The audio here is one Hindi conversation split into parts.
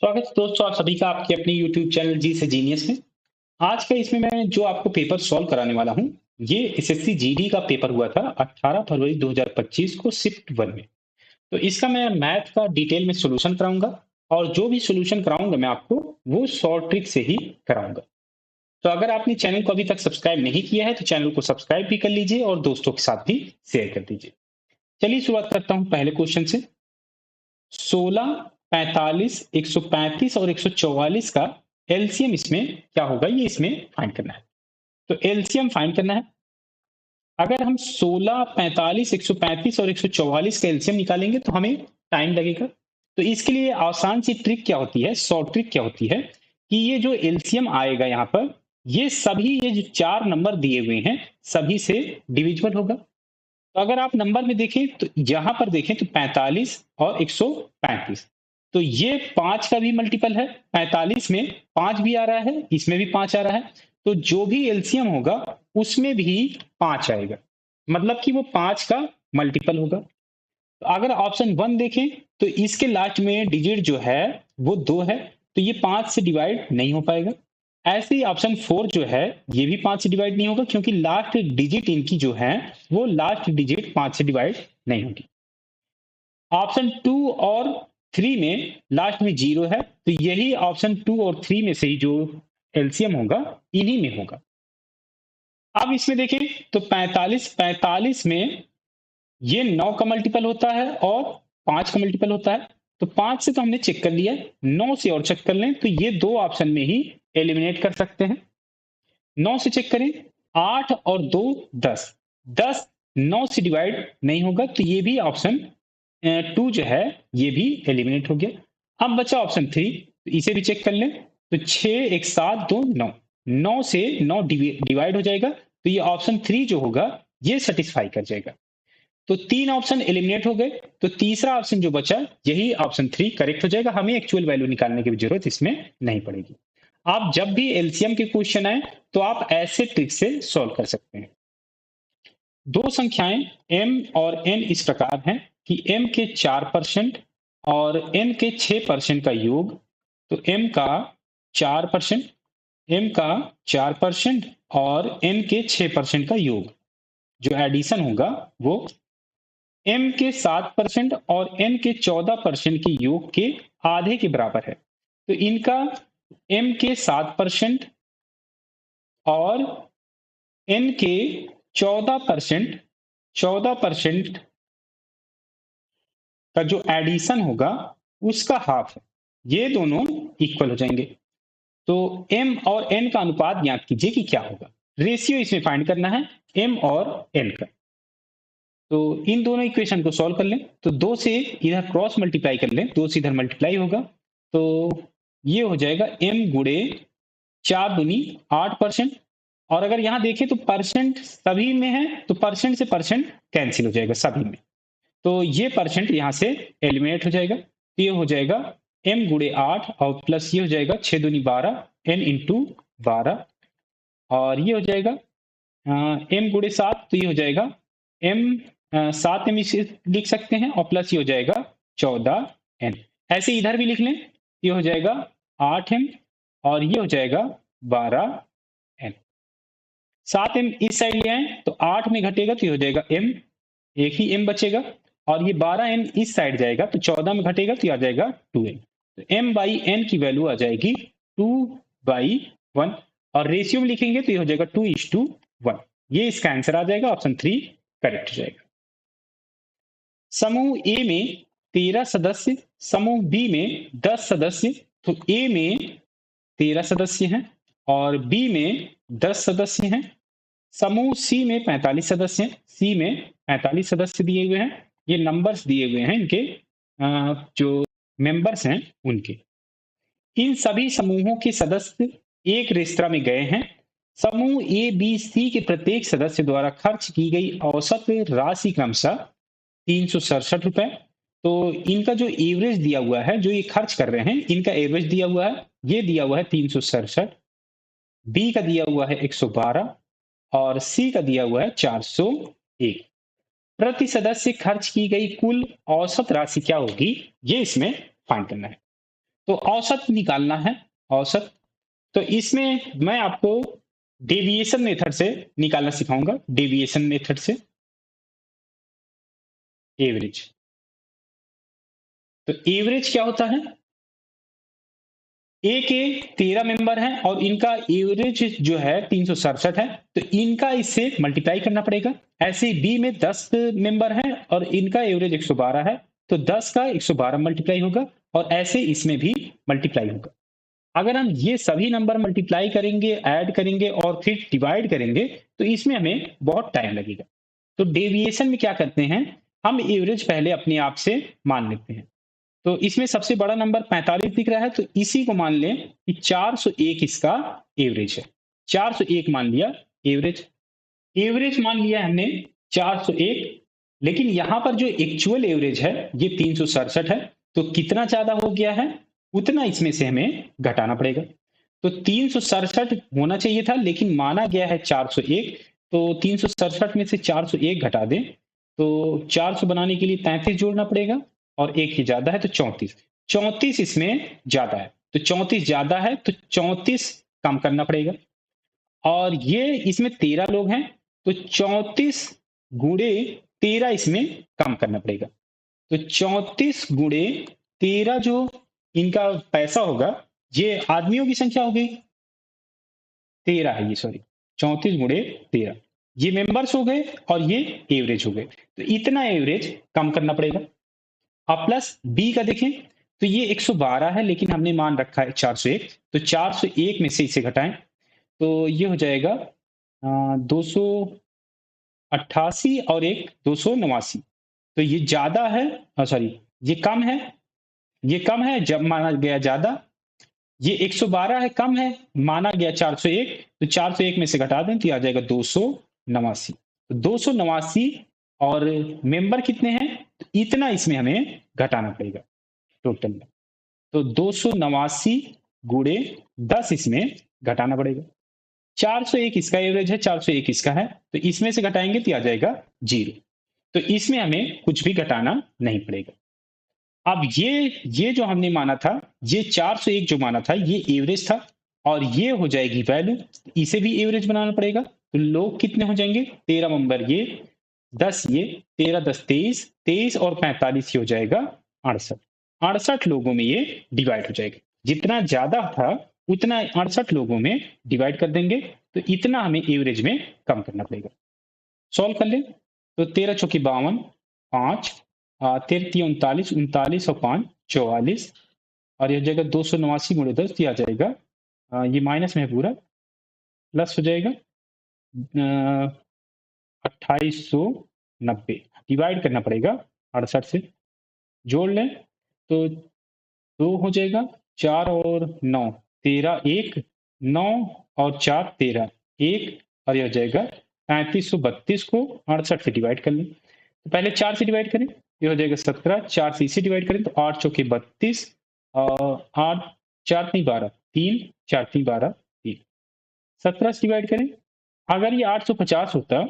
स्वागत है दोस्तों आप सभी का आपके अपने YouTube चैनल जी से जीनियस में। आज का इसमें मैं जो आपको पेपर सॉल्व कराने वाला हूँ, ये एसएससी जीडी का पेपर हुआ था 18 फरवरी 2025 को शिफ्ट 1 में। तो इसका मैं मैथ का डिटेल में सॉल्यूशन कराऊंगा और जो भी सॉल्यूशन कराऊंगा मैं आपको वो शॉर्ट ट्रिक से ही कराऊंगा। तो अगर आपने चैनल को अभी तक सब्सक्राइब नहीं किया है तो चैनल को सब्सक्राइब भी कर लीजिए और दोस्तों के साथ भी शेयर कर दीजिए। चलिए शुरुआत करता हूँ पहले क्वेश्चन से। 16, 45, 135 और 144 का एलसीएम इसमें क्या होगा, ये इसमें फाइंड करना है। तो एलसीएम फाइंड करना है। अगर हम 16, 45, 135 और 144 का एलसीएम निकालेंगे तो हमें टाइम लगेगा। तो इसके लिए आसान सी ट्रिक क्या होती है, शॉर्ट ट्रिक क्या होती है कि ये जो एलसीएम आएगा यहाँ पर, ये जो चार नंबर दिए हुए हैं सभी से डिविजिबल होगा। तो अगर आप नंबर में देखें तो यहां पर देखें तो 45 और 135, तो ये 5 का भी मल्टीपल है। 45 में 5 भी आ रहा है, इसमें भी 5 आ रहा है, तो जो भी एलसीएम होगा उसमें भी 5 आएगा, मतलब कि वो 5 का मल्टीपल होगा। तो अगर ऑप्शन 1 देखें तो इसके लास्ट में डिजिट जो है वो 2 है, तो ये 5 से डिवाइड नहीं हो पाएगा। ऐसे ही ऑप्शन 4 जो है ये भी 5 से डिवाइड नहीं होगा, क्योंकि लास्ट डिजिट इनकी जो है वो लास्ट डिजिट 5 से डिवाइड नहीं होगी। ऑप्शन 2 और 3 में लास्ट में 0 है, तो यही ऑप्शन 2 और 3 में से ही जो एलसीएम होगा इन्हीं में होगा। अब इसमें देखें तो 45 में ये 9 का मल्टीपल होता है और 5 का मल्टीपल होता है। तो 5 से तो हमने चेक कर लिया, 9 से और चेक कर लें तो ये दो ऑप्शन में ही एलिमिनेट कर सकते हैं। 9 से चेक करें, 8 और 2 10, 10 9 से डिवाइड नहीं होगा, तो ये भी ऑप्शन 2 जो है ये भी एलिमिनेट हो गया। अब बचा ऑप्शन 3, तो इसे भी चेक कर लें। तो 6 1 7 2 9, 9 से 9 डिवाइड हो जाएगा, तो ये ऑप्शन 3 जो होगा ये सेटिस्फाई कर जाएगा। तो 3 ऑप्शन एलिमिनेट हो गए, तो तीसरा ऑप्शन जो बचा यही ऑप्शन 3 करेक्ट हो जाएगा। हमें एक्चुअल वैल्यू निकालने की जरूरत इसमें नहीं पड़ेगी। आप जब भी एलसीएम के क्वेश्चन आए तो आप ऐसे ट्रिक से सॉल्व कर सकते हैं। दो संख्याएं m और n इस प्रकार हैं कि m के 4% और n के 6% का योग, तो m का 4%, m का 4% और n के 6% का योग जो एडिशन होगा वो m के 7% और n के 14% के योग के आधे के बराबर है। तो इनका m के 7% और n के 14% का जो एडिशन होगा उसका हाफ है, ये दोनों इक्वल हो जाएंगे। तो m और n का अनुपात ज्ञात कीजिए कि क्या होगा। रेशियो इसमें फाइंड करना है m और n का। तो इन दोनों इक्वेशन को सॉल्व कर लें, तो 2 से इधर क्रॉस मल्टीप्लाई कर लें, 2 से इधर मल्टीप्लाई होगा, तो ये हो जाएगा m गुणे 4 दूनी 8%। और अगर यहां देखें तो परसेंट सभी में है, तो परसेंट से परसेंट कैंसिल हो जाएगा सभी में, तो ये परसेंट यहां से एलिमिनेट हो जाएगा। तो ये हो जाएगा m गुणे 8 और प्लस ये हो जाएगा 6 दूनी 12 n इंटू 12, और ये हो जाएगा m गुणे 7, तो ये हो जाएगा m 7m इसे लिख सकते हैं, और प्लस ये हो जाएगा 14n। ऐसे इधर भी लिख लें, ये हो जाएगा 8m और ये हो जाएगा 12n। 7m इस साइड ले आए तो 8 में घटेगा तो ये हो जाएगा m, एक ही m बचेगा, और ये 12n इस साइड जाएगा तो 14 में घटेगा तो ये आ जाएगा 2n। तो m बाई n की वैल्यू आ जाएगी 2/1, और रेशियो में लिखेंगे तो ये हो जाएगा 2:1। ये इसका आंसर आ जाएगा, ऑप्शन 3 करेक्ट हो जाएगा। समूह ए में 13 सदस्य, समूह बी में 10 सदस्य, तो ए में 13 सदस्य हैं और बी में 10 सदस्य हैं। समूह सी में 45 सदस्य हैं, सी में 45 सदस्य दिए हुए हैं, ये नंबर्स दिए हुए हैं इनके, जो मेंबर्स हैं उनके। इन सभी समूहों के सदस्य एक रेस्तरा में गए हैं। समूह ए बी सी के प्रत्येक सदस्य द्वारा खर्च की गई औसत राशि क्रमशः 367 रुपए। तो इनका जो एवरेज दिया हुआ है, जो ये खर्च कर रहे हैं इनका एवरेज दिया हुआ है, ये दिया हुआ है 367, बी का दिया हुआ है 112 और सी का दिया हुआ है 401। प्रति सदस्य खर्च की गई कुल औसत राशि क्या होगी, ये इसमें फाइंड करना है। तो औसत निकालना है, औसत। तो इसमें मैं आपको डेविएशन मेथड से निकालना सिखाऊंगा, डेविएशन मेथड से एवरेज। तो एवरेज क्या होता है, ए के 13 मेंबर हैं और इनका एवरेज जो है 367 है, तो इनका इससे मल्टीप्लाई करना पड़ेगा। ऐसे ही बी में 10 मेंबर हैं और इनका एवरेज 112 है, तो 10 का 112 मल्टीप्लाई होगा और ऐसे इसमें भी मल्टीप्लाई होगा। अगर हम ये सभी नंबर मल्टीप्लाई करेंगे, ऐड करेंगे और फिर डिवाइड करेंगे, तो इसमें हमें बहुत टाइम लगेगा। तो डेविएशन में क्या करते हैं, हम एवरेज पहले अपने आप से मान लेते हैं। तो इसमें सबसे बड़ा नंबर 45 दिख रहा है, तो इसी को मान लें कि 401 इसका एवरेज है। 401 मान लिया एवरेज, एवरेज मान लिया हमने 401। लेकिन यहां पर जो एक्चुअल एवरेज है ये 367 है, तो कितना ज्यादा हो गया है, उतना इसमें से हमें घटाना पड़ेगा। तो 367 होना चाहिए था, लेकिन माना गया है 401, तो 367 में से 401 घटा दें, तो 400 बनाने के लिए 33 जोड़ना पड़ेगा और एक ही ज्यादा है तो 34। 34 इसमें ज्यादा है, तो 34 ज्यादा है तो 34 कम करना पड़ेगा। और ये इसमें 13 लोग हैं, तो 34 गुणे 13 इसमें कम करना पड़ेगा। तो 34 गुणे 13 जो इनका पैसा होगा, ये आदमियों की संख्या हो गई, 13 है ये, सॉरी 34 गुणे 13, ये मेंबर्स हो गए और ये एवरेज हो गए। तो इतना एवरेज कम करना पड़ेगा। अब प्लस बी का देखें, तो ये 112 है लेकिन हमने मान रखा है 401, तो 401 में से इसे घटाएं, तो ये हो जाएगा 288 और एक 289। तो ये ज्यादा है, सॉरी ये कम है, ये कम है जब माना गया ज्यादा। ये 112 है, कम है, माना गया 401, तो 401 में से घटा दें तो आ जाएगा 289। तो 289 और मेंबर कितने हैं, तो इतना इसमें हमें घटाना पड़ेगा टोटल में। तो 289 गुणे 10 इसमें घटाना पड़ेगा। 401 इसका एवरेज है, 401 इसका है, तो इसमें से घटाएंगे तो आ जाएगा 0। तो इसमें हमें कुछ भी घटाना नहीं पड़ेगा। अब ये जो हमने माना था, ये 401 जो माना था ये एवरेज था, और ये हो जाएगी वैल्यू, इसे भी एवरेज बनाना पड़ेगा। तो लोग कितने हो जाएंगे, 13 मेंबर ये, 10 ये, 13 10 23, 23 और 45 ये हो जाएगा 68। 68 लोगों में ये डिवाइड हो जाएगा। जितना ज्यादा था उतना 68 लोगों में डिवाइड कर देंगे, तो इतना हमें एवरेज में कम करना पड़ेगा। सॉल्व कर ले, तो 13 चौकी 52, 5 13 39, 39 और 5 44, और यह जाएगा 289 गुणे 10 दिया जाएगा, ये माइनस में है पूरा, प्लस हो जाएगा 2890। डिवाइड करना पड़ेगा 68 से, जोड़ लें तो 2 हो जाएगा, 4 और 9 13, 1 9 और 4 13, 1, और यह हो जाएगा 3532 को 68 से डिवाइड कर लें। तो पहले 4 से डिवाइड करें, ये हो जाएगा 17, 4 से इसे डिवाइड करें तो 8 चौके 32, और 8 4 3 12, 3 4 3 12 3, 17 से डिवाइड करें। अगर ये 850 होता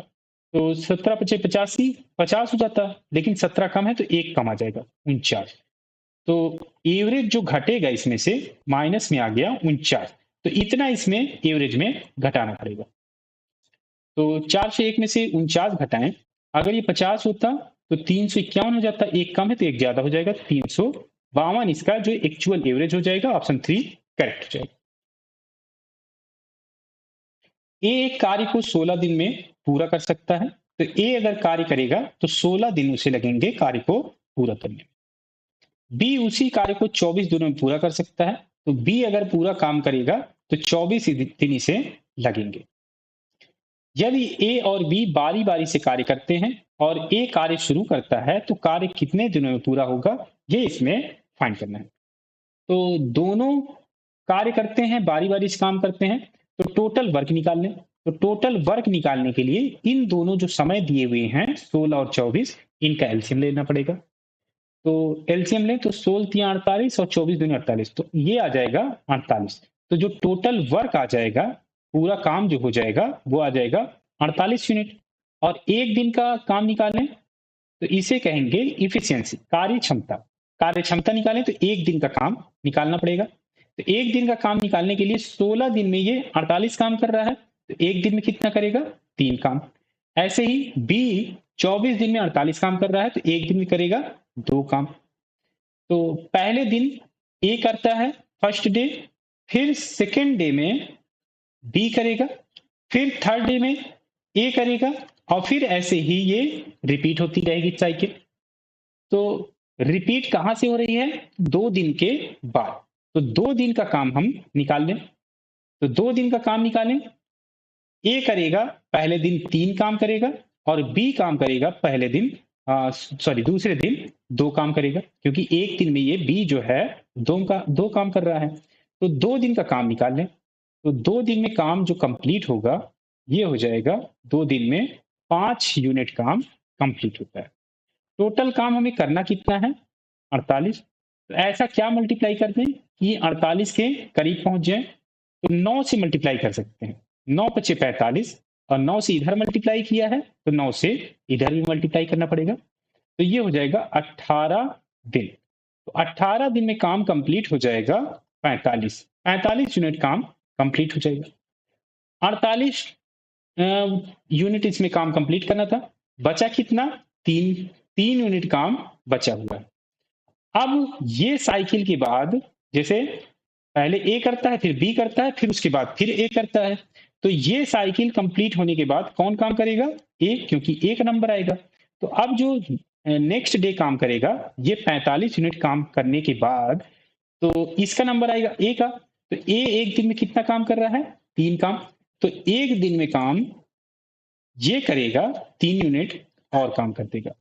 तो 17 पचे 85, 50 हो जाता, लेकिन 17 कम है तो एक कम आ जाएगा 49। तो एवरेज जो घटेगा इसमें से माइनस में आ गया 49, तो इतना इसमें एवरेज में घटाना पड़ेगा। तो 4 से 1 में से 49 घटाएं, अगर ये 50 होता तो 351 हो जाता, एक कम है तो एक ज्यादा हो जाएगा 352, इसका जो एक्चुअल एवरेज हो जाएगा। ऑप्शन 3 करेक्ट हो जाएगा। ए एक कार्य को 16 दिन में पूरा कर सकता है, तो ए अगर कार्य करेगा तो 16 दिन उसे लगेंगे कार्य को पूरा करने में। बी उसी कार्य को 24 दिनों में पूरा कर सकता है, तो बी अगर पूरा काम करेगा तो 24 दिन इसे लगेंगे। यदि ए और बी बारी बारी से कार्य करते हैं और ए कार्य शुरू करता है, तो कार्य कितने दिनों में पूरा होगा, ये इसमें फाइंड करना है। तो दोनों कार्य करते हैं, बारी बारी से काम करते हैं, तो टोटल वर्क निकाल लें। तो टोटल वर्क निकालने के लिए इन दोनों जो समय दिए हुए हैं 16 और 24, इनका एलसीएम लेना पड़ेगा। तो एलसीएम लें तो 16 तिया 48 और 24 दूनी 48, तो ये आ जाएगा 48। तो जो टोटल वर्क आ जाएगा, पूरा काम जो हो जाएगा वो आ जाएगा 48 यूनिट। और एक दिन का काम निकालें तो इसे कहेंगे इफिशियंसी, कार्य क्षमता। कार्य क्षमता निकालें तो एक दिन का काम निकालना पड़ेगा। तो एक दिन का काम निकालने के लिए 16 दिन में ये 48 काम कर रहा है, तो एक दिन में कितना करेगा? 3 काम। ऐसे ही बी 24 दिन में 48 काम कर रहा है, तो एक दिन में करेगा 2 काम। तो पहले दिन ए करता है फर्स्ट डे, फिर सेकेंड डे में बी करेगा, फिर थर्ड डे में ए करेगा, और फिर ऐसे ही ये रिपीट होती रहेगी साइकिल। तो रिपीट कहां से हो रही है? 2 दिन के बाद। तो 2 दिन का काम हम निकाल लें। तो 2 दिन का काम निकालें। ए करेगा पहले दिन 3 काम करेगा, और बी काम करेगा पहले दिन दूसरे दिन 2 काम करेगा, क्योंकि एक दिन में ये बी जो है 2 काम कर रहा है। तो 2 दिन का काम निकाल लें। तो 2 दिन में काम जो कंप्लीट होगा ये हो जाएगा, 2 दिन में 5 यूनिट काम कंप्लीट होता है। टोटल काम हमें करना कितना है? 48। तो ऐसा क्या मल्टीप्लाई कर दें कि 48 के करीब पहुंच जाए? तो 9 से मल्टीप्लाई कर सकते हैं। 9 पचे 45, और 9 से इधर मल्टीप्लाई किया है तो 9 से इधर भी मल्टीप्लाई करना पड़ेगा। तो ये हो जाएगा 18 दिन। तो 18 दिन में काम कंप्लीट हो जाएगा 45 यूनिट काम कंप्लीट हो जाएगा। 48 यूनिट इसमें काम कंप्लीट करना था। बचा कितना? 3 यूनिट काम बचा हुआ है। अब ये साइकिल के बाद जैसे पहले ए करता है, फिर बी करता है, फिर उसके बाद फिर ए करता है। तो ये साइकिल कंप्लीट होने के बाद कौन काम करेगा? ए, क्योंकि एक नंबर आएगा। तो अब जो नेक्स्ट डे काम करेगा, ये 45 यूनिट काम करने के बाद तो इसका नंबर आएगा ए का। तो ए एक दिन में कितना काम कर रहा है? 3 काम। तो एक दिन में काम ये करेगा 3 यूनिट और काम कर देगा।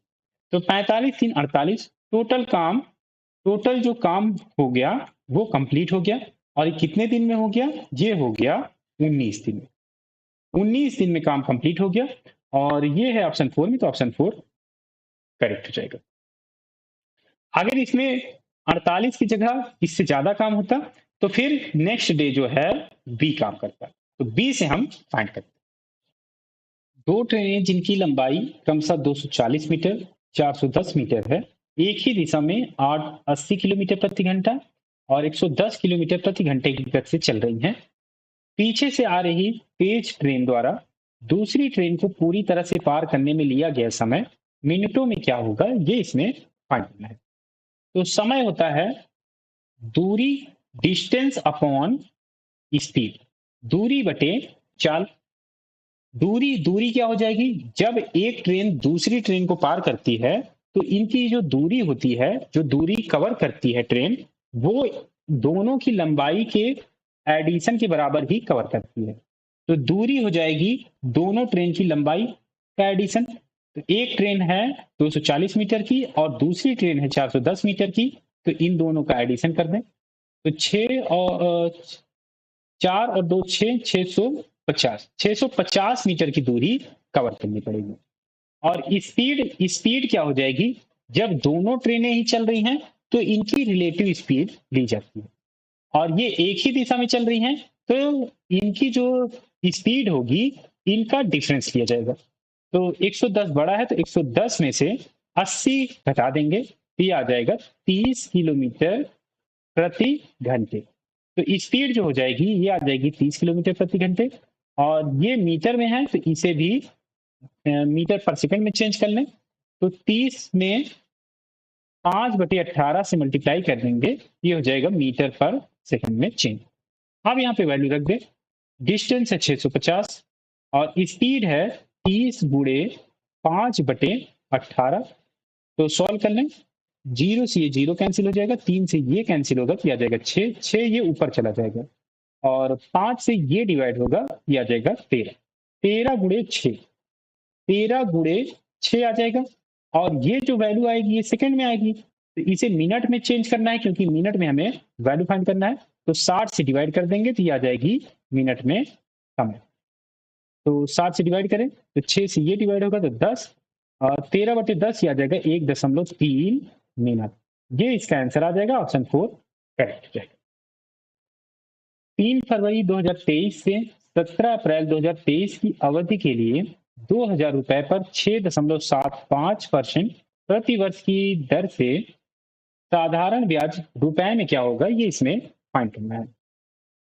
तो 45 3 48 टोटल जो काम हो गया वो कंप्लीट हो गया। और ये कितने दिन में हो गया? ये हो गया 19 दिन में। 19 दिन में काम कंप्लीट हो गया, और ये है ऑप्शन 4 में, तो ऑप्शन 4 करेक्ट हो जाएगा। अगर इसमें 48 की जगह इससे ज्यादा काम होता तो फिर नेक्स्ट डे जो है बी काम करता। तो बी से हम फाइंड करते। 2 ट्रेनें जिनकी लंबाई क्रमशः 240 मीटर 410 मीटर है, एक ही दिशा में 80 किलोमीटर प्रति घंटा और 110 किलोमीटर प्रति घंटे की गति से चल रही हैं। पीछे से आ रही तेज ट्रेन द्वारा दूसरी ट्रेन को पूरी तरह से पार करने में लिया गया समय मिनटों में क्या होगा, ये इसमें फाइंड करना है। तो समय होता है दूरी, डिस्टेंस अपॉन स्पीड, दूरी बटे चाल। दूरी क्या हो जाएगी? जब एक ट्रेन दूसरी ट्रेन को पार करती है तो इनकी जो दूरी होती है, जो दूरी कवर करती है ट्रेन, वो दोनों की लंबाई के एडिशन के बराबर ही कवर करती है। तो दूरी हो जाएगी दोनों ट्रेन की लंबाई का एडिशन। तो एक ट्रेन है 240 मीटर की और दूसरी ट्रेन है 410 मीटर की, तो इन दोनों का एडिशन कर दें। तो 4 और 2 6, 650 मीटर की दूरी कवर करनी पड़ेगी। और स्पीड क्या हो जाएगी? जब दोनों ट्रेनें ही चल रही हैं तो इनकी रिलेटिव स्पीड ली जाती है, और ये एक ही दिशा में चल रही हैं तो इनकी जो स्पीड होगी इनका डिफरेंस लिया जाएगा। तो 110 बड़ा है तो 110 में से 80 घटा देंगे, तो ये आ जाएगा 30 किलोमीटर प्रति घंटे। तो स्पीड जो हो जाएगी ये आ जाएगी 30 किलोमीटर प्रति घंटे, और ये मीटर में है तो इसे भी मीटर पर सेकंड में चेंज कर लें। तो 30 में 5/18 से मल्टीप्लाई कर देंगे, ये हो जाएगा मीटर पर सेकंड में चेंज। अब यहाँ पे वैल्यू रख दे। डिस्टेंस है 650 और स्पीड है 30 गुणे 5/18। तो सॉल्व कर लें। 0 से ये 0 कैंसिल हो जाएगा, 3 से ये कैंसिल होगा तो आ जाएगा 6 ये ऊपर चला जाएगा, और 5 से ये डिवाइड होगा, ये आ जाएगा 13 गुणे 6, 13 गुणे 6 आ जाएगा। और ये जो वैल्यू आएगी ये सेकंड में आएगी, तो इसे मिनट में चेंज करना है क्योंकि मिनट में हमें वैल्यू फाइंड करना है। तो 60 से डिवाइड कर देंगे तो ये आ जाएगी मिनट में समय। तो 60 से डिवाइड करें तो 6 से ये डिवाइड होगा तो 10, और 13/10 ये आ जाएगा 1.3 मिनट। ये इसका आंसर आ जाएगा, ऑप्शन 4 करेक्ट हो जाएगा। 3 फरवरी 2023 से 17 अप्रैल 2023 की अवधि के लिए 2,000 रुपए पर 6.75% प्रति वर्ष की दर से साधारण ब्याज रुपए में क्या होगा ये इसमें फाइंड करना है।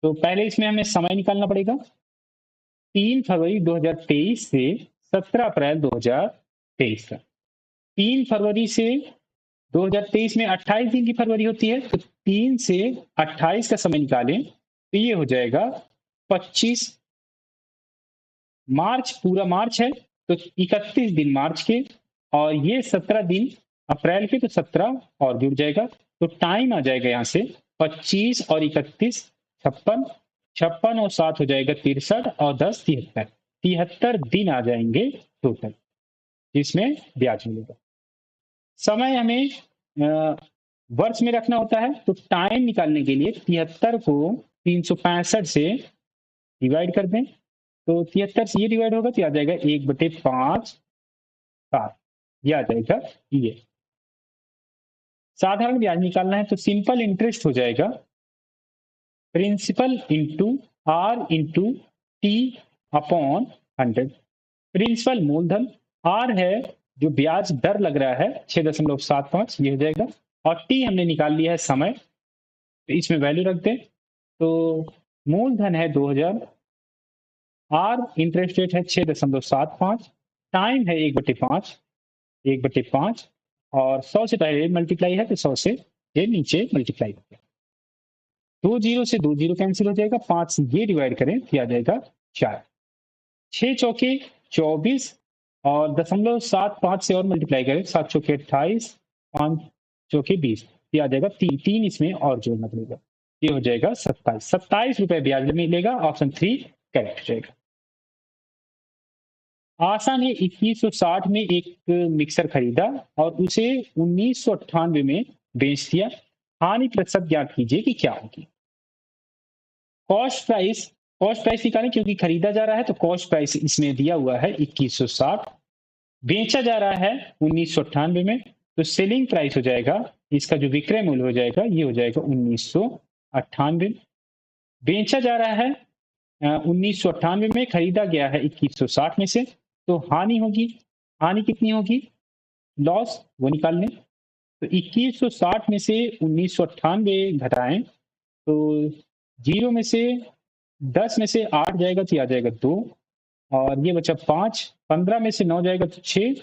तो पहले इसमें हमें समय निकालना पड़ेगा। 3 फरवरी 2023 से 17 अप्रैल 2023 तक। 3 फरवरी से 2023 में 28 दिन की फरवरी होती है, तो 3 से 28 का समय निकालें तो ये हो जाएगा 25। मार्च पूरा मार्च है तो 31 दिन मार्च के, और ये 17 दिन अप्रैल के, तो 17 और जुड़ जाएगा। तो टाइम आ जाएगा यहाँ से 25 और 31 56, 56 और 7 हो जाएगा 63, और 10 73, 73 दिन आ जाएंगे टोटल जिसमें ब्याज मिलेगा। समय हमें वर्ष में रखना होता है, तो टाइम निकालने के लिए 73 को 365 से डिवाइड कर दें, तो 73 से ये डिवाइड होगा तो आ जाएगा 1/5 7, ये आ जाएगा ये। साधारण ब्याज निकालना है तो सिंपल इंटरेस्ट हो जाएगा principal into R into T upon 100। Principal मूलधन, आर है जो ब्याज दर लग रहा है 6.75, ये हो जाएगा, और टी हमने निकाल लिया है समय, तो इसमें वैल्यू रख दें। तो मूलधन है 2000, आर इंटरेस्ट रेट है 6.75, टाइम है 1/5, 1/5, और 100 से पहले मल्टीप्लाई है तो 100 से ये नीचे मल्टीप्लाई हो गया। 2 जीरो से 2 जीरो कैंसिल हो जाएगा, 5 से ये डिवाइड करें तो आ जाएगा 4, 6 चौके 24, और 0.75 से और मल्टीप्लाई करें, 7 चौके 28, 5 चौके 20, ये आ जाएगा 3, 3 इसमें और जोड़ना पड़ेगा, ये हो जाएगा 27, 27 रुपए ब्याज मिलेगा। ऑप्शन 3 करेक्ट हो जाएगा। आशा ने 2160 में एक मिक्सर खरीदा और उसे 1998 में बेच दिया। हानि प्रतिशत ज्ञात कीजिए कि क्या होगी। कॉस्ट प्राइस निकालें क्योंकि खरीदा जा रहा है, तो कॉस्ट प्राइस इसमें दिया हुआ है 2160, बेचा जा रहा है 1998 में, तो सेलिंग प्राइस हो जाएगा, इसका जो विक्रय मूल्य हो जाएगा ये हो जाएगा 1998। बेचा जा रहा है 1998 में, खरीदा गया है 2160 में से, तो हानि होगी, हानि कितनी होगी, लॉस वो निकाल लें। तो 2160 में से 1998 घटाएं तो 0 में से 10 में से 8 जाएगा तो आ जाएगा 2, और ये बचा 5, 15 में से 9 जाएगा तो 6,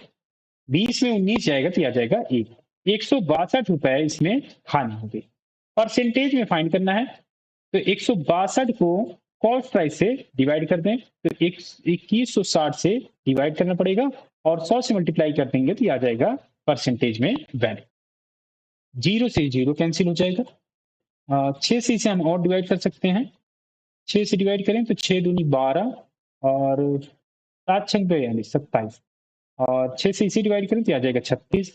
20 में 19 जाएगा तो आ जाएगा 1, 162 रुपए इसमें हानि हो गई। परसेंटेज में फाइंड करना है, तो 162 को कॉस्ट प्राइस से डिवाइड कर दें, तो 2160 से डिवाइड करना पड़ेगा, और 100 से मल्टीप्लाई कर देंगे तो आ जाएगा परसेंटेज में वैल्यू। 0 से 0 कैंसिल हो जाएगा, 6 से इसे हम और डिवाइड कर सकते हैं, 6 से डिवाइड करें तो 6 दूनी 12, और 7 छंग यानी 27, और 6 से इसे डिवाइड करें तो आ जाएगा 36,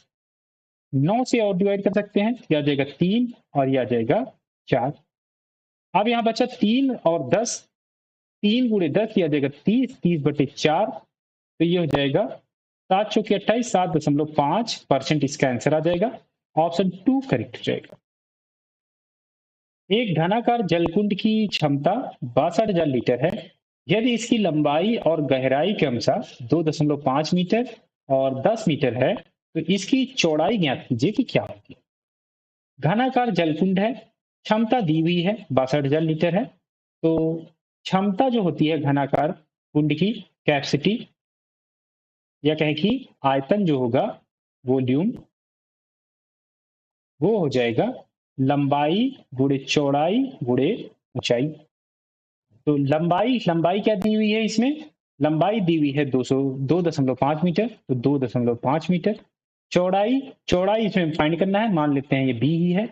9 से और डिवाइड कर सकते हैं तो आ जाएगा 3, और ये आ जाएगा 4। अब यहाँ बचा 3 और 10, 3 गुणे 10 ये आ जाएगा 30, 30/4, तो ये हो जाएगा 7 चौके 28, 7.5% इसका आंसर आ जाएगा। ऑप्शन 2 करेक्ट हो जाएगा। एक घनाकार जलकुंड की क्षमता 62,000 लीटर है। यदि इसकी लंबाई और गहराई के अनुसार 2.5 मीटर और 10 मीटर है, तो इसकी चौड़ाई ज्ञात कीजिए कि क्या होगी। घनाकार जलकुंड है, क्षमता दी हुई है 62,000 लीटर है, तो क्षमता जो होती है घनाकार कुंड की, कैपेसिटी या कहें कि आयतन जो होगा, वॉल्यूम, वो हो जाएगा लंबाई गुणे चौड़ाई गुणे ऊंचाई। तो लंबाई क्या दी हुई है इसमें, लंबाई दी हुई है 2.5 मीटर, तो 2.5 मीटर। चौड़ाई इसमें फाइंड करना है, मान लेते हैं ये बी ही है।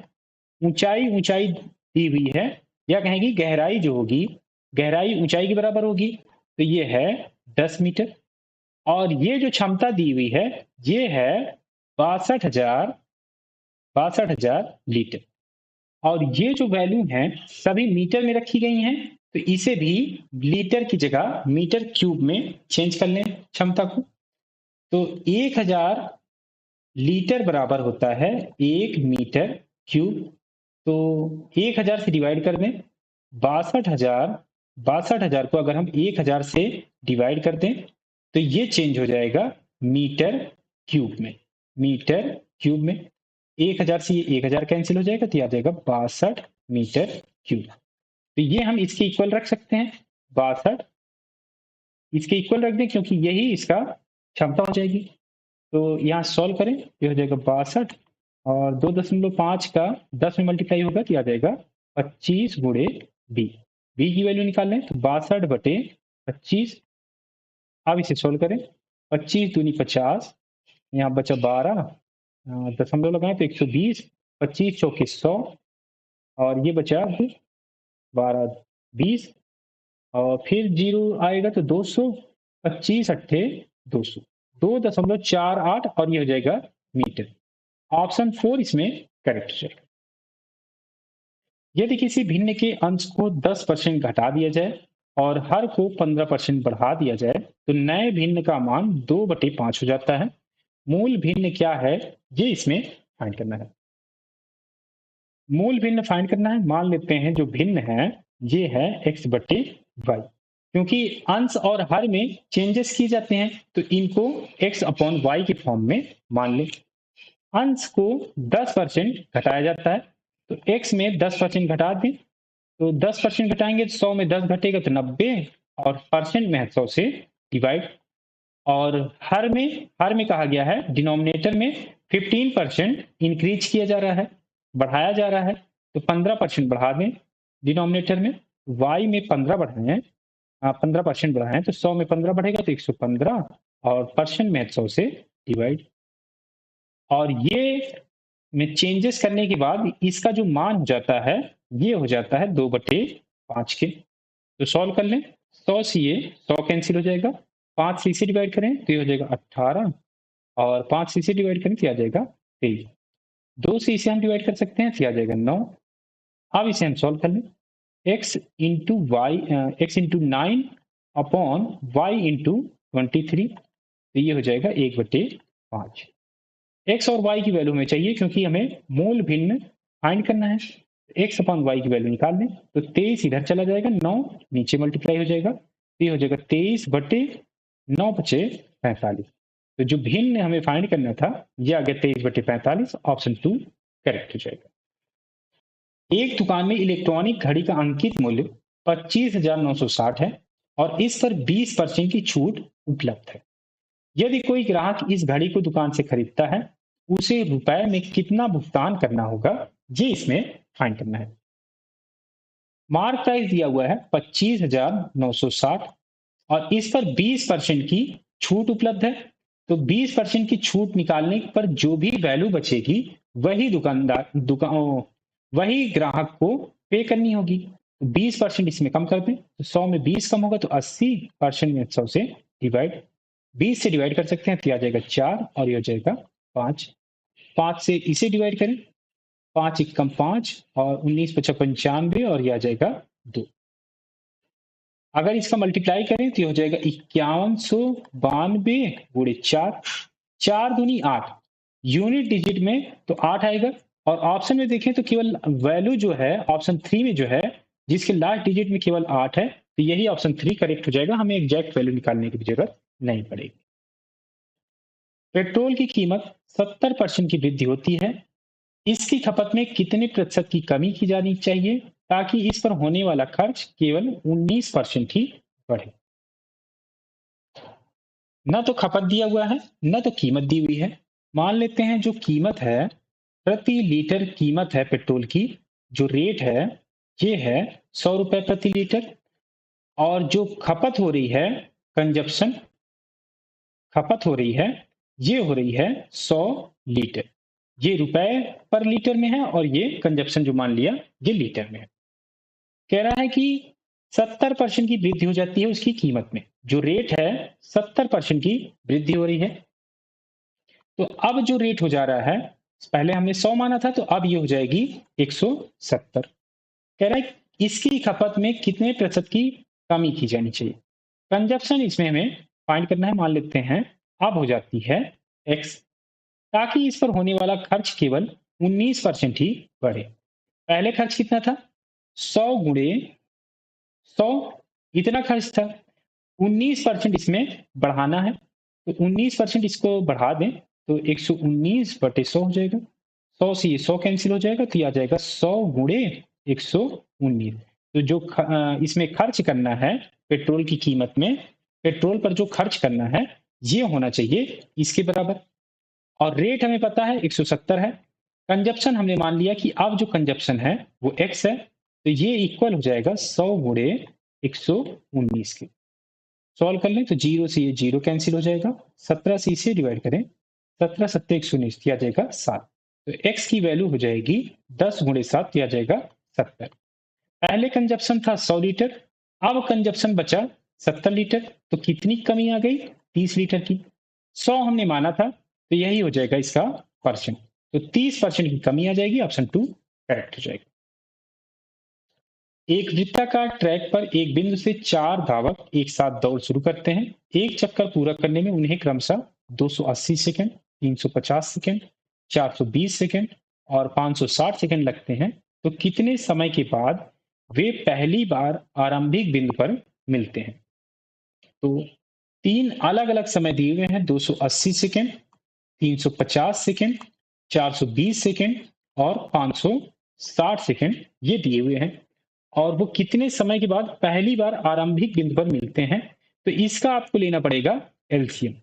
ऊंचाई दी हुई है, या कहेंगे गहराई जो होगी, गहराई ऊंचाई के बराबर होगी, तो ये है 10 मीटर। और ये जो क्षमता दी हुई है ये है 62,000 लीटर, और ये जो वैल्यू है सभी मीटर में रखी गई हैं, तो इसे भी लीटर की जगह मीटर क्यूब में चेंज कर लें क्षमता को। तो 1000 लीटर बराबर होता है 1 मीटर क्यूब, तो 1000 से डिवाइड कर दें, 62,000 को अगर हम 1000 से डिवाइड कर दें तो ये चेंज हो जाएगा मीटर क्यूब में, मीटर क्यूब में। 1000 से ये 1000 कैंसिल हो जाएगा, तो ये आ जाएगा 62 मीटर क्यूब। तो ये हम इसके इक्वल रख सकते हैं, 62 इसके इक्वल रख दें, क्योंकि यही इसका क्षमता हो जाएगी। तो यहाँ सॉल्व करें, ये हो जाएगा 62 और 2.5 का 10 में मल्टीप्लाई होगा, तो आ जाएगा 25 गुणे बी। बी की वैल्यू निकाल लें, तो 62 बटे 25। अब इसे सोल्व करें, 25 दूनी 50, यहाँ बचा 12, दशमलव लगाएं तो 120, 25 चौके 100 और ये बचा 12 20 और फिर जीरो आएगा तो 200, 25 अट्ठे 200, 2.48 और ये हो जाएगा मीटर। ऑप्शन 4 इसमें करेक्ट है। यदि किसी भिन्न के अंश को 10% घटा दिया जाए और हर को 15% बढ़ा दिया जाए तो नए भिन्न का मान 2/5 हो जाता है। मूल भिन्न क्या है, ये इसमें फाइंड करना है। मूल भिन्न फाइंड करना है। मान लेते हैं जो भिन्न है ये है x/y, क्योंकि अंश और हर में चेंजेस किए जाते हैं तो इनको x/y के फॉर्म में मान लें। अंश को 10% घटाया जाता है तो x में 10% घटा दें, तो 10% घटाएंगे तो 100 में 10 घटेगा तो 90 और परसेंट में है 100 से डिवाइड। और हर में कहा गया है डिनोमिनेटर में 15% इंक्रीज किया जा रहा है, बढ़ाया जा रहा है, तो 15% बढ़ा दें डिनोमिनेटर में। y में 15 बढ़ाएं, 15% बढ़ाएं तो 100 में 15 बढ़ेगा तो 115 और परसेंट में 100 से डिवाइड। और ये में चेंजेस करने के बाद इसका जो मान हो जाता है ये हो जाता है 2/5 के। तो सॉल्व कर लें, 100 से ये 100 कैंसिल हो जाएगा, 5 से इसे डिवाइड करें तो ये हो जाएगा 18 और 5 से इसे डिवाइड करें तो ये आ जाएगा 23। 2 से इसे हम डिवाइड कर सकते हैं तो ये आ जाएगा 9। अब इसे हम सॉल्व कर लें, x into 9 upon y into 23, तो ये हो जाएगा 1/5। x और y की वैल्यू हमें चाहिए क्योंकि हमें मूल भिन्न फाइंड करना है। x अपॉन y की वैल्यू निकाल लें तो 23 इधर चला जाएगा, 9 नीचे मल्टीप्लाई हो जाएगा, तो ये हो जाएगा 23/9 बचे 45। तो जो भिन्न हमें फाइंड करना था ये आ गया 23/45, ऑप्शन 2 करेक्ट हो जाएगा। एक दुकान में इलेक्ट्रॉनिक घड़ी का अंकित मूल्य 25,960 है और इस पर 20% की छूट उपलब्ध है। यदि कोई ग्राहक इस घड़ी को दुकान से खरीदता है उसे रुपए में कितना भुगतान करना होगा, ये इसमें फाइंड करना है। मार्क प्राइस दिया हुआ है 25,960 और इस पर 20% की छूट उपलब्ध है, तो 20% की छूट निकालने पर जो भी वैल्यू बचेगी वही वही ग्राहक को पे करनी होगी। 20% इसमें कम कर दें तो 100 में 20 कम होगा तो 80% में 100 से डिवाइड, 20 से डिवाइड कर सकते हैं तो आ जाएगा 4 और ये हो जाएगा 5। 5 से इसे डिवाइड करें, 5 एकम 5 और 19 × 95 और ये आ जाएगा 2। अगर इसका मल्टीप्लाई करें तो ये हो जाएगा 5192 गुणे 4, 4 दूनी 8, यूनिट डिजिट में तो 8 आएगा। और ऑप्शन में देखें तो केवल वैल्यू जो है ऑप्शन 3 में जो है जिसके लास्ट डिजिट में केवल 8 है, तो यही ऑप्शन 3 करेक्ट हो जाएगा, हमें एग्जैक्ट वैल्यू निकालने की जरूरत नहीं पड़ेगी। पेट्रोल की कीमत 70% की वृद्धि होती है, इसकी खपत में कितने प्रतिशत की कमी की जानी चाहिए ताकि इस पर होने वाला खर्च केवल 19% ही बढ़े। न तो खपत दिया हुआ है न तो कीमत दी हुई है। मान लेते हैं जो कीमत है प्रति लीटर कीमत है पेट्रोल की, जो रेट है ये है 100 रुपए प्रति लीटर और जो खपत हो रही है कंजप्शन खपत हो रही है ये हो रही है 100 लीटर। ये रुपए पर लीटर में है और ये कंजप्शन जो मान लिया ये लीटर में है। कह रहा है कि 70% की वृद्धि हो जाती है उसकी कीमत में, जो रेट है 70% की वृद्धि हो रही है। तो अब जो रेट हो जा रहा है, पहले हमने 100 माना था तो अब ये हो जाएगी 170। कह रहा है इसकी खपत में कितने प्रतिशत की कमी की जानी चाहिए। कंजप्शन इसमें हमें फाइंड करना है। मान लेते हैं अब हो जाती है x, ताकि इस पर होने वाला खर्च केवल 19% ही बढ़े। पहले खर्च कितना था 100 गुणे 100, इतना खर्च था, 19% इसमें बढ़ाना है तो 19% इसको बढ़ा दें तो 119/100 हो जाएगा। 100 से ये 100 कैंसिल हो जाएगा, तो ये आ जाएगा 100 गुणे 119। तो जो इसमें खर्च करना है पेट्रोल की कीमत में, पेट्रोल पर जो खर्च करना है ये होना चाहिए इसके बराबर। और रेट हमें पता है 170 है। कंजप्शन हमने मान लिया कि अब जो कंजप्शन है वो x है, तो ये इक्वल हो जाएगा 100 गुणे 119 के। सॉल्व कर लें तो 0 से ये 0 कैंसिल हो जाएगा, 17 से इसे डिवाइड करें, 17 सत्ते 119 दिया जाएगा 7। तो x की वैल्यू हो जाएगी 10 गुणे 7 दिया जाएगा 70। पहले कंजप्शन था 100 लीटर, अब कंजप्शन बचा 70 लीटर, तो कितनी कमी आ गई 30 लीटर की। 100 हमने माना था, तो यही हो जाएगा इसका परसेंट, तो 30% की कमी आ जाएगी, ऑप्शन 2 करेक्ट हो जाएगा। एक वृत्ताकार ट्रैक पर एक बिंदु से 4 धावक एक साथ दौड़ शुरू करते हैं। एक चक्कर पूरा करने में उन्हें क्रमशः 280 सेकंड, 350 सेकंड, 420 सेकंड और 560 सेकंड लगते हैं, तो कितने समय के बाद वे पहली बार आरंभिक बिंदु पर मिलते हैं। तो 3 अलग-अलग समय दिए हुए हैं, 280 सेकंड, 350 सेकंड, 420 सेकंड और 560 सेकंड ये दिए हुए हैं, और वो कितने समय के बाद पहली बार आरंभिक बिंदु पर मिलते हैं। तो इसका आपको लेना पड़ेगा एलसीएम।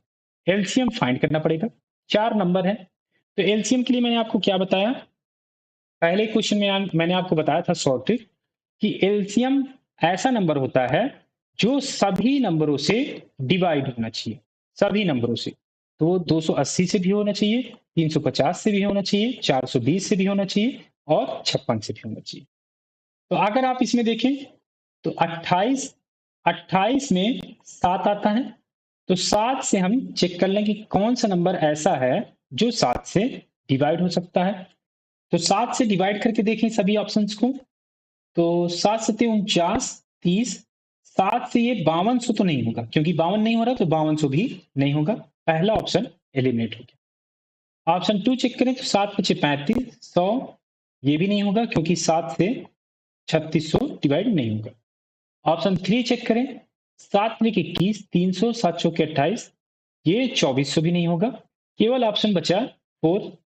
एलसीएम फाइंड करना पड़ेगा। 4 नंबर है, तो एलसीएम के लिए मैंने आपको क्या बताया, पहले क्वेश्चन में मैंने आपको बताया था शॉर्ट ट्रिक कि एलसीएम ऐसा नंबर होता है जो सभी नंबरों से डिवाइड होना चाहिए, सभी नंबरों से। तो 280 से भी होना चाहिए, 350 से भी होना चाहिए, 420 से भी होना चाहिए और 56 से भी होना चाहिए। तो अगर आप इसमें देखें तो 28 में 7 आता है, तो 7 से हम चेक कर लें कि कौन सा नंबर ऐसा है जो 7 से डिवाइड हो सकता है। तो 7 से डिवाइड करके देखें सभी ऑप्शंस को, तो 7 सत्ते 49, 30, 7 से ये 5200 तो नहीं होगा, क्योंकि 52 नहीं हो रहा, तो 5200 भी नहीं होगा। पहला ऑप्शन एलिमिनेट हो गया। ऑप्शन 2 चेक करें तो 7 पचे 35, 100 ये भी नहीं होगा, क्योंकि 7 से 3600 डिवाइड नहीं होगा। ऑप्शन 3 चेक करें, 7 त्रिक 21, 300, 7 चौके 28, ये 2400 भी नहीं होगा। केवल ऑप्शन बचा 4,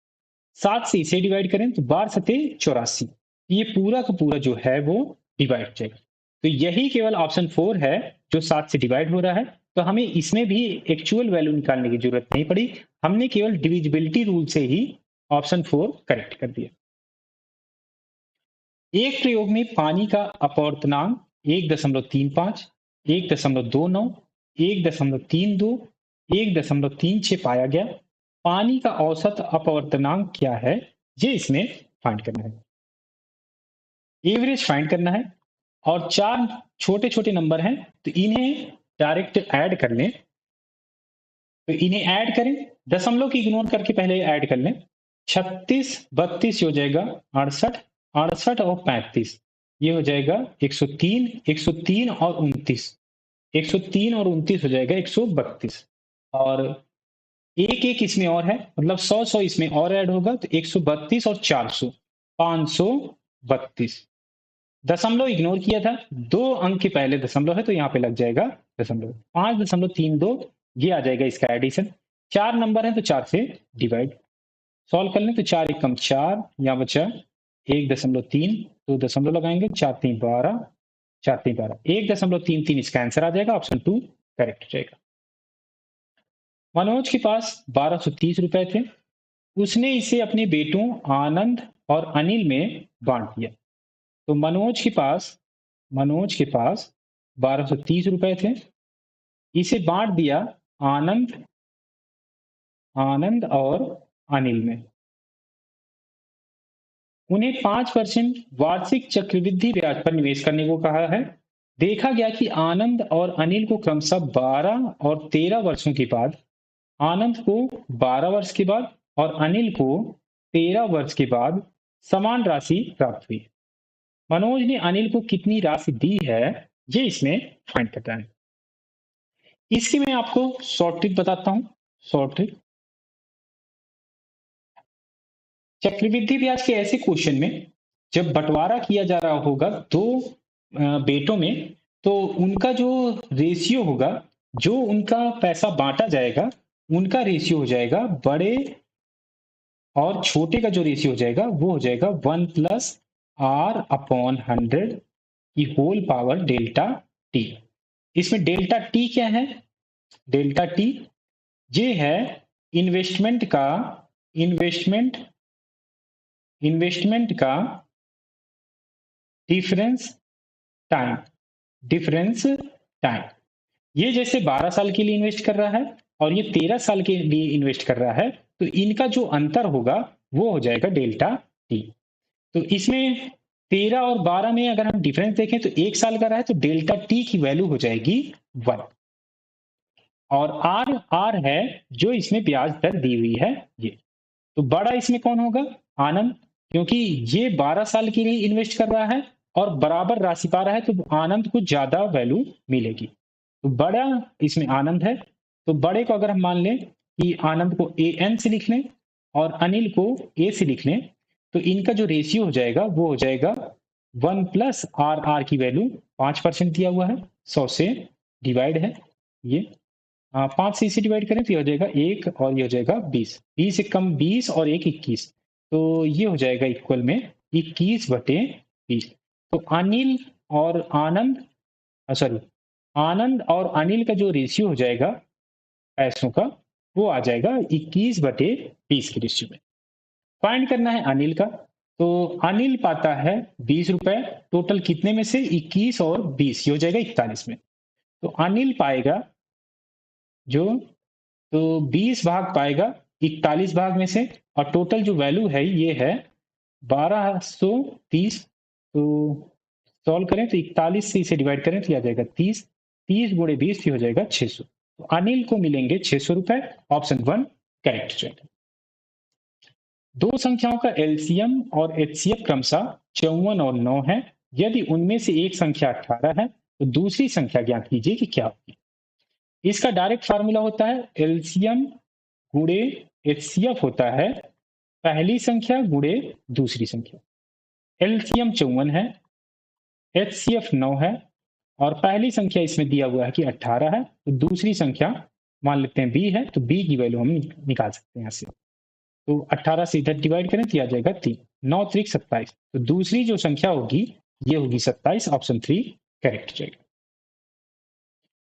7 से इसे डिवाइड करें तो 12 सते 84, ये पूरा का पूरा जो है वो डिवाइड हो जाएगा। तो यही केवल ऑप्शन 4 है जो 7 से डिवाइड हो रहा है। तो हमें इसमें भी एक्चुअल वैल्यू निकालने की जरूरत नहीं पड़ी, हमने केवल डिविजिबिलिटी रूल से ही ऑप्शन 4 करेक्ट कर दिया। एक प्रयोग में पानी का अपवर्तनांक 1.35, 1.29, 1.32, 1.36 पाया गया। पानी का औसत अपवर्तनांक क्या है, ये इसमें फाइंड करना है, एवरेज फाइंड करना है। और 4 छोटे छोटे नंबर हैं, तो इन्हें डायरेक्ट ऐड कर लें। तो इन्हें ऐड करें, दशमलव की इग्नोर करके पहले ऐड कर लें। 36, 32 हो जाएगा 68, 68 और 35 ये हो जाएगा 103, 103 और 29, 103 और 29 हो जाएगा 132। और एक एक इसमें और है, मतलब 100 इसमें और ऐड होगा, तो 132 और 400 532। दशमलव इग्नोर किया था, 2 अंक के पहले दशमलव है, तो यहाँ पे लग जाएगा दशमलव। 5.32 ये आ जाएगा इसका एडिशन। 4 नंबर है तो 4 से डिवाइड। सॉल्व कर लें तो 4 एकम 4, यहाँ बचा 1.3, तो दशमलव लगाएंगे, 4 3 12, 4 3 12, 1.33 इसका आंसर आ जाएगा, ऑप्शन 2 करेक्ट हो जाएगा। मनोज के पास 1230 रुपए थे, उसने इसे अपने बेटों आनंद और अनिल में बांट दिया। तो मनोज के पास 1230 रुपए थे, इसे बांट दिया आनंद और अनिल में। उन्हें 5% वार्षिक चक्रवृद्धि ब्याज पर निवेश करने को कहा है। देखा गया कि आनंद और अनिल को क्रमशः 12 और 13 वर्षों के बाद, आनंद को 12 वर्ष के बाद और अनिल को 13 वर्ष के बाद समान राशि प्राप्त हुई। मनोज ने अनिल को कितनी राशि दी है, ये इसमें फाइंड करना है। इसकी मैं आपको शॉर्ट ट्रिक बताता हूं। शॉर्ट ट्रिक, चक्रवृद्धि ब्याज के ऐसे क्वेश्चन में जब बंटवारा किया जा रहा होगा दो बेटों में, तो उनका जो रेशियो होगा, जो उनका पैसा बांटा जाएगा, उनका रेशियो हो जाएगा बड़े और छोटे का जो रेशियो हो जाएगा वो हो जाएगा 1+r/100 की होल पावर डेल्टा टी। इसमें डेल्टा टी क्या है? डेल्टा टी ये है इन्वेस्टमेंट का इन्वेस्टमेंट इन्वेस्टमेंट का डिफरेंस टाइम डिफरेंस टाइम। ये जैसे 12 साल के लिए इन्वेस्ट कर रहा है और ये 13 साल के लिए इन्वेस्ट कर रहा है, तो इनका जो अंतर होगा वो हो जाएगा डेल्टा टी। तो इसमें 13 और 12 में अगर हम डिफरेंस देखें तो 1 साल का रहा है, तो डेल्टा टी की वैल्यू हो जाएगी 1। और आर आर है जो इसमें ब्याज दर दी हुई है ये। तो बड़ा इसमें कौन होगा? आनंद, क्योंकि ये 12 साल के लिए इन्वेस्ट कर रहा है और बराबर राशि पा रहा है, तो आनंद को ज्यादा वैल्यू मिलेगी। तो बड़ा इसमें आनंद है। तो बड़े को अगर हम मान लें कि आनंद को ए एन से लिख लें और अनिल को ए से लिख लें, तो इनका जो रेशियो हो जाएगा वो हो जाएगा 1+r की वैल्यू 5% दिया हुआ है, 100 से डिवाइड है ये। 5 से इसे डिवाइड करें तो ये हो जाएगा 1 और ये हो जाएगा 20। 20 से कम 20 और 1 21, तो ये हो जाएगा इक्वल में 21/20। तो अनिल और आनंद सॉरी आनंद और अनिल का जो रेशियो हो जाएगा पैसों का, वो आ जाएगा 21/20 के रेशियो में। फाइंड करना है अनिल का। तो अनिल पाता है 20 रुपए, टोटल कितने में से? 21 और 20, ये हो जाएगा 41 में। तो अनिल पाएगा जो, तो 20 भाग पाएगा 41 भाग में से, और टोटल जो वैल्यू है ये है 1230। तो सॉल्व करें तो 41 से इसे डिवाइड करें तो आ जाएगा 30। 30 गुणे 20 हो जाएगा 600। तो अनिल को मिलेंगे 600 रुपए। ऑप्शन 1 करेक्ट जाएगा। दो संख्याओं का एलसीएम और एचसीएफ क्रमशः 54 और 9 है। यदि उनमें से एक संख्या 18 है तो दूसरी संख्या ज्ञात कीजिए कि क्या होगी। इसका डायरेक्ट फार्मूला होता है एलसीएम गुणे एचसीएफ होता है पहली संख्या गुणे दूसरी संख्या। एलसीएम 54 है, एचसीएफ 9 है और पहली संख्या इसमें दिया हुआ है कि 18 है, तो दूसरी संख्या मान लेते हैं बी है, तो बी की वैल्यू हम निकाल सकते हैं यहाँ से। तो 18 से इधर डिवाइड करें तो आ जाएगा 3, 9 त्रिक 27। तो दूसरी जो संख्या होगी ये होगी 27। ऑप्शन 3 करेक्ट जाएगा।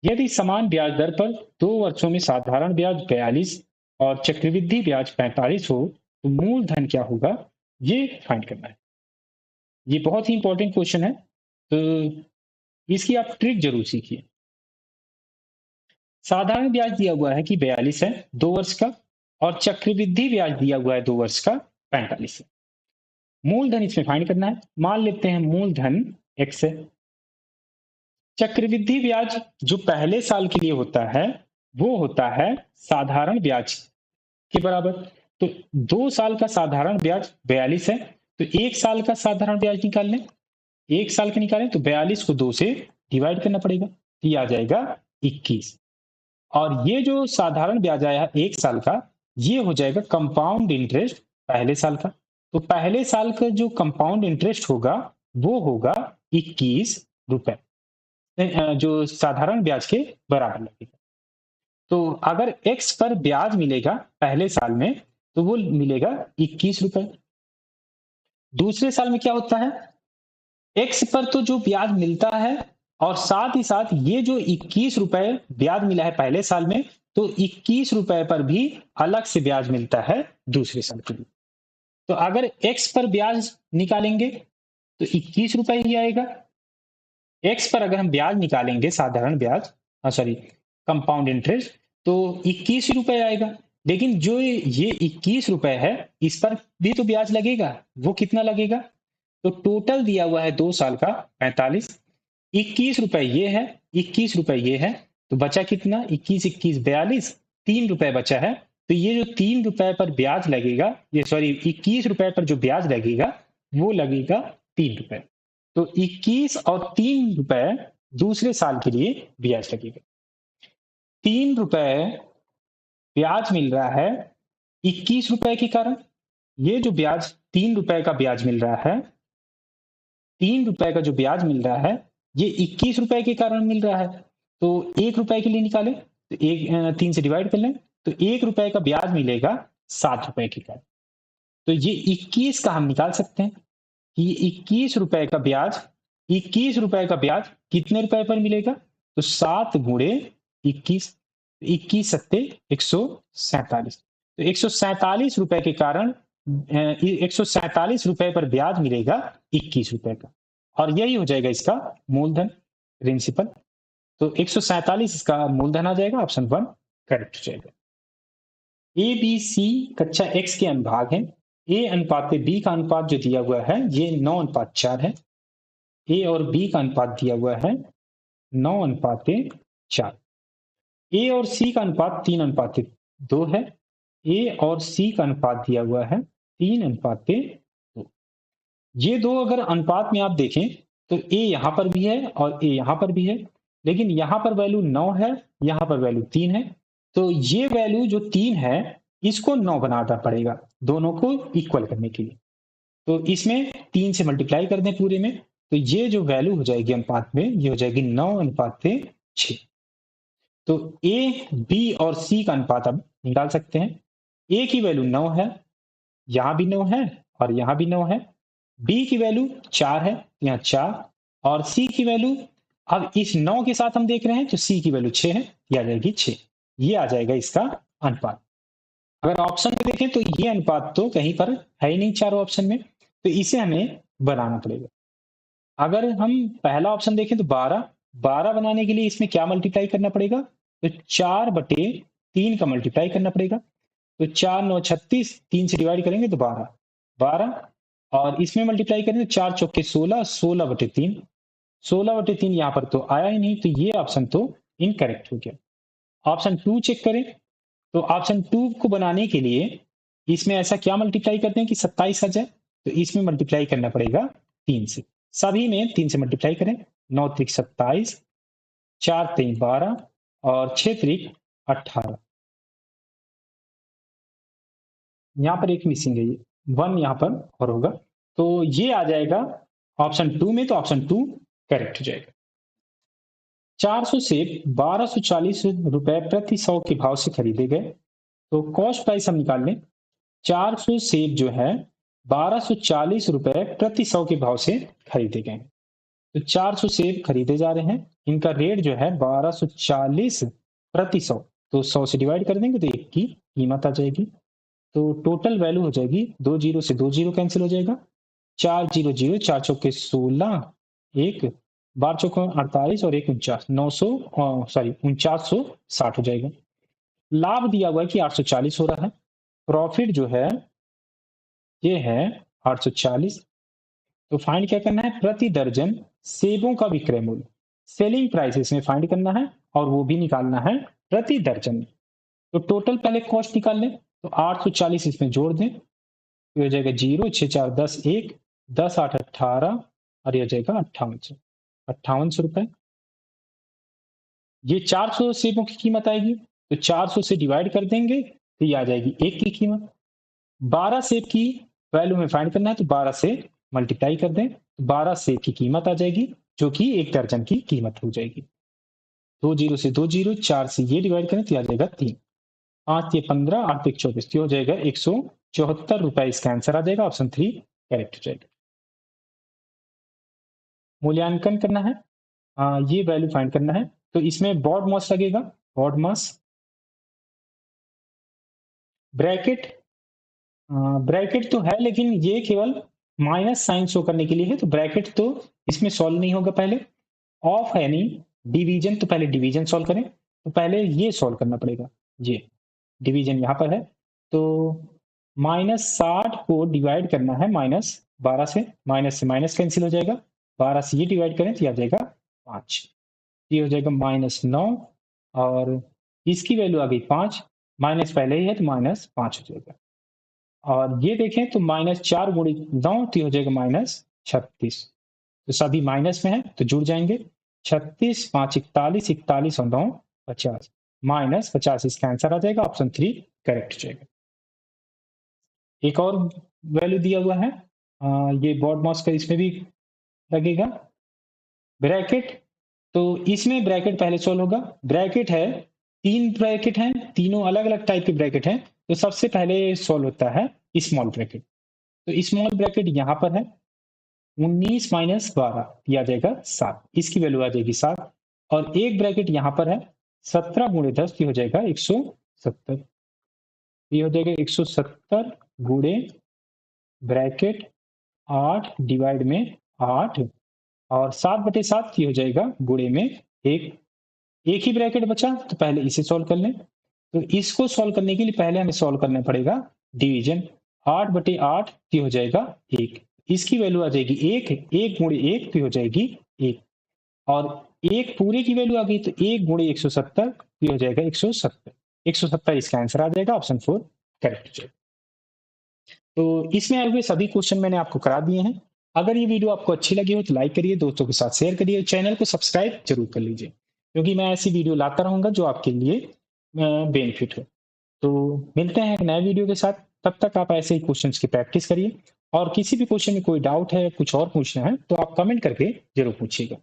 यदि समान ब्याज दर पर 2 वर्षों में साधारण ब्याज 42 और चक्रवृद्धि ब्याज 45 हो तो मूलधन क्या होगा, ये फाइंड करना है। ये बहुत ही इंपॉर्टेंट क्वेश्चन है, तो इसकी आप ट्रिक जरूर सीखिए। साधारण ब्याज दिया हुआ है कि 42 है 2 वर्ष का, और चक्रवृद्धि ब्याज दिया हुआ है 2 वर्ष का 45 है। मूलधन इसमें फाइंड करना है। मान लेते हैं मूलधन x है। चक्रवृद्धि ब्याज जो पहले साल के लिए होता है वो होता है साधारण ब्याज के बराबर। तो 2 साल का साधारण ब्याज 42 है, तो 1 साल का साधारण ब्याज निकाल लें। 1 साल का निकालें तो 42 को 2 से डिवाइड करना पड़ेगा, ये आ जाएगा 21। और ये जो साधारण ब्याज आया 1 साल का, ये हो जाएगा कंपाउंड इंटरेस्ट पहले साल का। तो पहले साल का जो कंपाउंड इंटरेस्ट होगा वो होगा 21 रुपए, जो साधारण ब्याज के बराबर लगेगा। तो अगर x पर ब्याज मिलेगा पहले साल में तो वो मिलेगा 21 रुपए। दूसरे साल में क्या होता है, x पर तो जो ब्याज मिलता है और साथ ही साथ ये जो 21 रुपए ब्याज मिला है पहले साल में, तो 21 रुपए पर भी अलग से ब्याज मिलता है दूसरे साल के लिए। तो अगर x पर ब्याज निकालेंगे तो 21 रुपए ही आएगा। x पर अगर हम ब्याज निकालेंगे साधारण ब्याज सॉरी कंपाउंड इंटरेस्ट, तो 21 रुपए आएगा। लेकिन जो ये 21 रुपए है इस पर भी तो ब्याज लगेगा, वो कितना लगेगा? तो टोटल दिया हुआ है 2 साल का 45, 21 रुपए ये है, 21 रुपए ये है, तो बचा कितना? 21 21 42, 3 रुपए बचा है। तो ये जो 3 रुपए पर ब्याज लगेगा, ये सॉरी 21 रुपए पर जो ब्याज लगेगा वो लगेगा 3 रुपए। तो 21 और 3 रुपए दूसरे साल के लिए ब्याज लगेगा। 3 रुपए ब्याज मिल रहा है 21 रुपए के कारण। ये जो ब्याज 3 रुपए का ब्याज मिल रहा है, 3 रुपए का जो ब्याज मिल रहा है ये 21 रुपए के कारण मिल रहा है। तो 1 रुपए के लिए निकालें तो 3 से डिवाइड कर लें, तो 1 रुपए का ब्याज मिलेगा 7 रुपए के कारण। तो ये 21 का हम निकाल सकते हैं कि 21 रुपए का ब्याज, 21 रुपए का ब्याज कितने रुपए पर मिलेगा? तो 7 गुणे 21, 21 सत्ते 147। तो 147 रुपए के कारण 147 रुपए पर ब्याज मिलेगा 21 रुपए का, और यही हो जाएगा इसका मूलधन, प्रिंसिपल। तो 147 इसका मूलधन आ जाएगा, ऑप्शन 1 करेक्ट हो जाएगा। ए बी सी कक्षा एक्स के अनुभाग है। ए अनुपात बी का अनुपात जो दिया हुआ है ये 9:4 है। ए और बी का अनुपात दिया हुआ है 9:4। ए और सी का अनुपात 3:2 है। ए और सी का अनुपात दिया हुआ है 3:2। ये दो अगर अनुपात में आप देखें तो ए यहां पर भी है और ए यहां पर भी है, लेकिन यहां पर वैल्यू 9 है, यहां पर वैल्यू 3 है। तो ये वैल्यू जो 3 है इसको 9 बनाना पड़ेगा दोनों को इक्वल करने के लिए। तो इसमें 3 से मल्टीप्लाई कर दें पूरे में, तो ये जो वैल्यू हो जाएगी अनुपात में ये हो जाएगी 9:6। तो ए बी और सी का अनुपात अब निकाल सकते हैं। ए की वैल्यू 9 है, यहां भी 9 है और यहां भी 9 है। बी की वैल्यू 4 है, यहाँ 4, और सी की वैल्यू, अब इस 9 के साथ हम देख रहे हैं तो सी की वैल्यू 6 है, ये आ जाएगी 6। ये आ जाएगा इसका अनुपात। अगर ऑप्शन में देखें तो ये अनुपात तो कहीं पर है ही नहीं चारों ऑप्शन में, तो इसे हमें बनाना पड़ेगा। अगर हम पहला ऑप्शन देखें तो 12 बनाने के लिए इसमें क्या मल्टीप्लाई करना पड़ेगा? तो 4/3 का मल्टीप्लाई करना पड़ेगा। तो 4 9 36, 3 से डिवाइड करेंगे तो 12, और इसमें मल्टीप्लाई करें तो 4 चौके 16, 16/3, 16/3 यहाँ पर तो आया ही नहीं, तो ये ऑप्शन तो इनकरेक्ट हो गया। ऑप्शन 2 चेक करें, तो ऑप्शन 2 को बनाने के लिए इसमें ऐसा क्या मल्टीप्लाई करते हैं कि 27 आ जाए, तो इसमें मल्टीप्लाई करना पड़ेगा 3 से। सभी में 3 से मल्टीप्लाई करें, 9 त्रिक 27, 4 3 12 और 6 त्रिक 18। यहाँ पर एक मिसिंग है, ये 1 यहाँ पर और होगा, तो ये आ जाएगा ऑप्शन 2 में, तो ऑप्शन 2 करेक्ट हो जाएगा। 400 सेब 1240 रुपए प्रति 100 के भाव से खरीदे गए। तो कॉस्ट प्राइस हम निकाल लें। 400 सेब जो है 1240 रुपए प्रति 100 के भाव से खरीदे गए। तो 400 सेब खरीदे जा रहे हैं, इनका रेट जो है 1240 प्रति 100, तो 100 से डिवाइड कर देंगे तो एक की कीमत आ जाएगी। तो टोटल वैल्यू हो जाएगी, 2 जीरो से 2 जीरो कैंसिल हो जाएगा, 4 0 0, 4 चौके 16, एक 12 चौके 48 और एक 49, 900 सॉरी 4960 हो जाएगा। लाभ दिया हुआ है कि 840 हो रहा है, प्रॉफिट जो है ये है 840। तो फाइंड क्या करना है? प्रति दर्जन सेबों का विक्रय मूल्य, सेलिंग प्राइस इसमें फाइंड करना है, और वो भी निकालना है प्रति दर्जन। तो टोटल पहले कॉस्ट निकाल लें, तो 840 इसमें जोड़ दें, तो हो जाएगा 0 6 4 10 1, 10 8 18, और ये हो जाएगा 5800 रुपए। ये 400 सेबों की कीमत आएगी, तो 400 से डिवाइड कर देंगे तो ये आ जाएगी एक की कीमत। 12 सेब की वैल्यू में फाइंड करना है, तो 12 से मल्टीप्लाई कर दें, तो 12 सेब की कीमत आ जाएगी जो कि एक दर्जन की कीमत हो जाएगी। 2 जीरो से 2 जीरो, 4 से ये डिवाइड करें तो आ जाएगा 3, 5 ये 15, 8 एक 24, तो हो जाएगा 174 रुपए इसका आंसर आ जाएगा, ऑप्शन 3 करेक्ट हो जाएगा। मूल्यांकन करना है, ये वैल्यू फाइंड करना है, तो इसमें बॉड मास लगेगा, बॉड मास ब्रैकेट, ब्रैकेट तो है लेकिन ये केवल माइनस साइन शो करने के लिए है, तो ब्रैकेट तो इसमें सॉल्व नहीं होगा। पहले ऑफ है यानी डिवीजन, तो पहले डिवीजन सॉल्व करें, तो पहले ये सॉल्व करना पड़ेगा, ये डिवीजन यहाँ पर है, तो -60 को डिवाइड करना है -12 से, माइनस से माइनस कैंसिल हो जाएगा, 12 से ये डिवाइड करें तो ये आ जाएगा 5, ये हो जाएगा -9, और इसकी वैल्यू आ गई 5, माइनस पहले ही है तो -5 हो जाएगा, और ये देखें तो -4 गुणित 9 तो हो जाएगा -36, तो सभी माइनस में है तो जुड़ जाएंगे, 36 5 41, 41 और 9 50, -50 इसका आंसर आ जाएगा, ऑप्शन 3 करेक्ट हो जाएगा। एक और वैल्यू दिया हुआ है, ये बॉड मास का इसमें भी लगेगा ब्रैकेट, तो इसमें ब्रैकेट पहले सॉल्व होगा। ब्रैकेट है, 3 ब्रैकेट हैं, तीनों अलग अलग टाइप के ब्रैकेट हैं, तो सबसे पहले सॉल्व होता है स्मॉल ब्रैकेट, तो स्मॉल ब्रैकेट यहाँ पर है, 19 माइनस 12 ये आ जाएगा 7, इसकी वैल्यू आ जाएगी 7। और एक ब्रैकेट यहाँ पर है, 17 गुणे 10 ये हो जाएगा 170, ये हो जाएगा 170 गुणे ब्रैकेट 8 डिवाइड में 8 और 7/7 ये हो जाएगा गुणे में 1। एक ही ब्रैकेट बचा तो पहले इसे सॉल्व कर लें। तो इसको सॉल्व करने के लिए पहले हमें सॉल्व करना पड़ेगा डिवीजन। 8/8 ये हो जाएगा 1, इसकी वैल्यू आ जाएगी 1, 1 गुणे 1 तो हो जाएगी 1 और 1 पूरे की वैल्यू आ गई तो 1 गुणे 170 ये हो जाएगा 170। 170 इसका आंसर आ जाएगा, ऑप्शन 4 करेक्ट हो जाएगा। तो इसमें आए हुए सभी क्वेश्चन मैंने आपको करा दिए हैं। अगर ये वीडियो आपको अच्छी लगी हो तो लाइक करिए, दोस्तों के साथ शेयर करिए, चैनल को सब्सक्राइब जरूर कर लीजिए, क्योंकि मैं ऐसी वीडियो लाता रहूंगा जो आपके लिए बेनिफिट हो। तो मिलते हैं एक नए वीडियो के साथ, तब तक आप ऐसे ही क्वेश्चंस की प्रैक्टिस करिए और किसी भी क्वेश्चन में कोई डाउट है, कुछ और पूछना है तो आप कमेंट करके जरूर पूछिएगा।